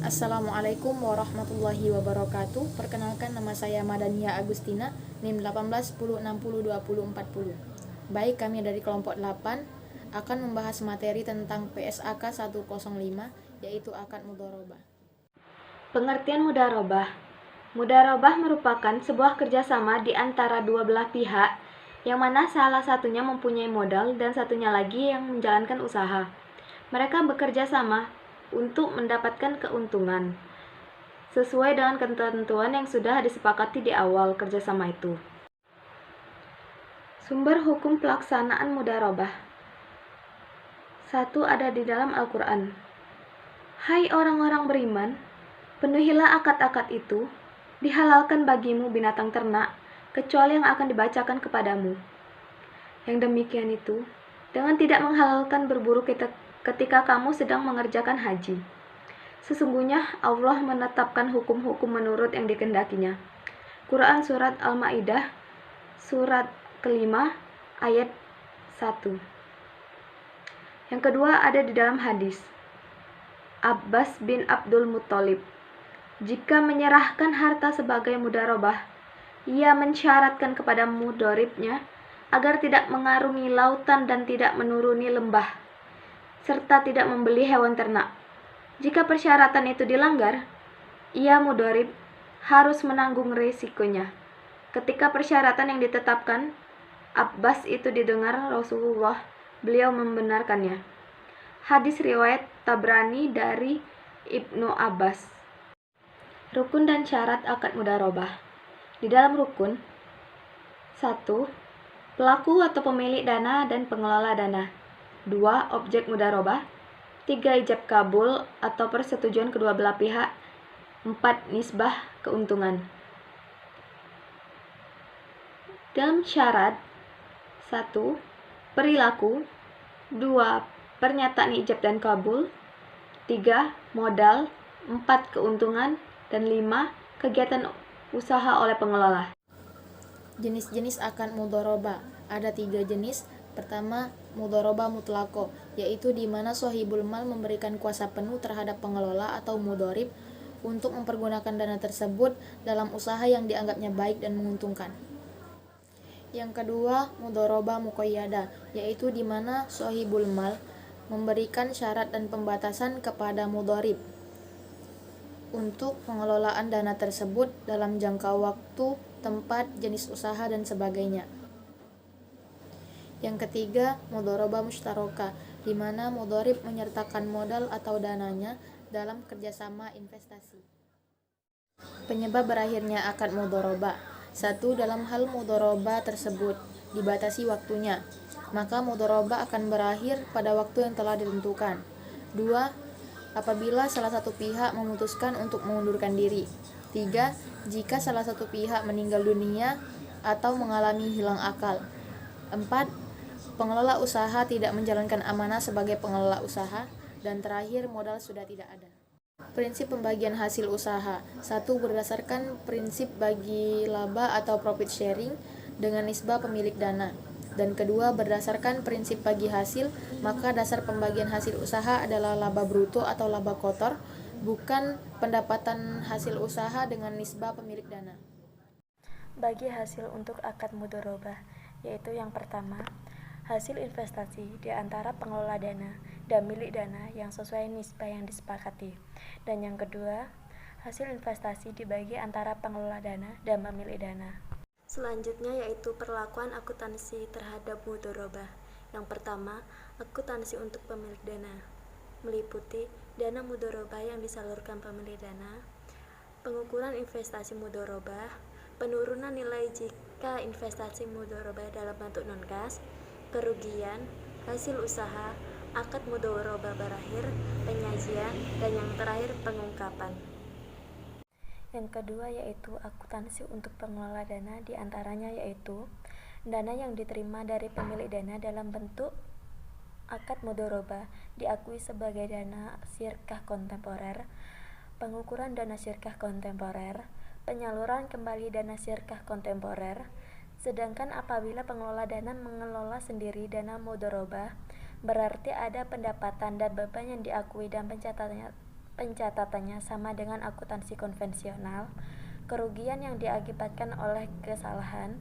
Assalamualaikum warahmatullahi wabarakatuh. Perkenalkan, nama saya Madania Agustina, NIM 1810602040. Baik, kami dari kelompok 8 akan membahas materi tentang PSAK 105, yaitu akad mudharabah. Pengertian mudharabah. Mudharabah merupakan sebuah kerjasama di antara dua belah pihak, yang mana salah satunya mempunyai modal dan satunya lagi yang menjalankan usaha. Mereka bekerja sama untuk mendapatkan keuntungan sesuai dengan ketentuan yang sudah disepakati di awal kerjasama itu. Sumber hukum pelaksanaan mudharabah. 1. Ada di dalam Al-Quran. Hai orang-orang beriman, penuhilah akad-akad itu, dihalalkan bagimu binatang ternak, kecuali yang akan dibacakan kepadamu. Yang demikian itu, dengan tidak menghalalkan berburu ketika kamu sedang mengerjakan haji. Sesungguhnya Allah menetapkan hukum-hukum menurut yang dikehendakinya. Quran Surat Al-Ma'idah, Surat kelima, ayat 1. Yang kedua ada di dalam hadis Abbas bin Abdul Muttalib. Jika menyerahkan harta sebagai mudharabah, ia mensyaratkan kepada mudharibnya agar tidak mengarungi lautan dan tidak menuruni lembah, serta tidak membeli hewan ternak. Jika persyaratan itu dilanggar, ia mudharib harus menanggung risikonya. Ketika persyaratan yang ditetapkan Abbas itu didengar Rasulullah, beliau membenarkannya. Hadis riwayat Tabrani dari Ibnu Abbas. Rukun dan syarat akad mudharabah. Di dalam rukun 1. Pelaku atau pemilik dana dan pengelola dana. 2. Objek mudharabah. 3. Ijab kabul atau persetujuan kedua belah pihak. 4. Nisbah keuntungan. Dalam syarat 1. Perilaku. 2. Pernyataan ijab dan kabul. 3. Modal. 4. Keuntungan. Dan 5. Kegiatan usaha oleh pengelola. Jenis-jenis akad mudharabah. Ada 3 jenis. Pertama, mudharabah mutlaqah, yaitu di mana shahibul mal memberikan kuasa penuh terhadap pengelola atau mudharib untuk mempergunakan dana tersebut dalam usaha yang dianggapnya baik dan menguntungkan. Yang kedua, mudharabah muqayyadah, yaitu di mana shahibul mal memberikan syarat dan pembatasan kepada mudharib untuk pengelolaan dana tersebut dalam jangka waktu, tempat, jenis usaha, dan sebagainya. Yang ketiga, mudharabah mushtarakah, di mana mudharib menyertakan modal atau dananya dalam kerjasama investasi. Penyebab berakhirnya akad mudharabah. 1. Dalam hal mudharabah tersebut dibatasi waktunya, maka mudharabah akan berakhir pada waktu yang telah ditentukan. 2. Apabila salah satu pihak memutuskan untuk mengundurkan diri. 3. Jika salah satu pihak meninggal dunia atau mengalami hilang akal. 4. Pengelola usaha tidak menjalankan amanah sebagai pengelola usaha. Dan terakhir, modal sudah tidak ada. Prinsip pembagian hasil usaha. 1. Berdasarkan prinsip bagi laba atau profit sharing dengan nisbah pemilik dana. Dan kedua, berdasarkan prinsip bagi hasil, maka dasar pembagian hasil usaha adalah laba bruto atau laba kotor, bukan pendapatan hasil usaha dengan nisbah pemilik dana. Bagi hasil untuk akad mudharabah, yaitu yang pertama, hasil investasi di antara pengelola dana dan milik dana yang sesuai nisbah yang disepakati. Dan yang kedua, hasil investasi dibagi antara pengelola dana dan pemilik dana. Selanjutnya yaitu perlakuan akuntansi terhadap mudharabah. Yang pertama, akuntansi untuk pemilik dana meliputi dana mudharabah yang disalurkan pemilik dana, pengukuran investasi mudharabah, penurunan nilai jika investasi mudharabah dalam bentuk non-cash, kerugian, hasil usaha, akad mudharabah berakhir, penyajian, dan yang terakhir pengungkapan. Yang kedua yaitu akuntansi untuk pengelola dana, diantaranya yaitu dana yang diterima dari pemilik dana dalam bentuk akad mudharabah diakui sebagai dana syirkah kontemporer, pengukuran dana syirkah kontemporer, penyaluran kembali dana syirkah kontemporer. Sedangkan apabila pengelola dana mengelola sendiri dana mudharabah, berarti ada pendapatan dan beban yang diakui dan pencatatannya sama dengan akuntansi konvensional, kerugian yang diakibatkan oleh kesalahan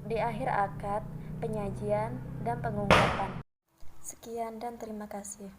di akhir akad, penyajian, dan pengungkapan. Sekian dan terima kasih.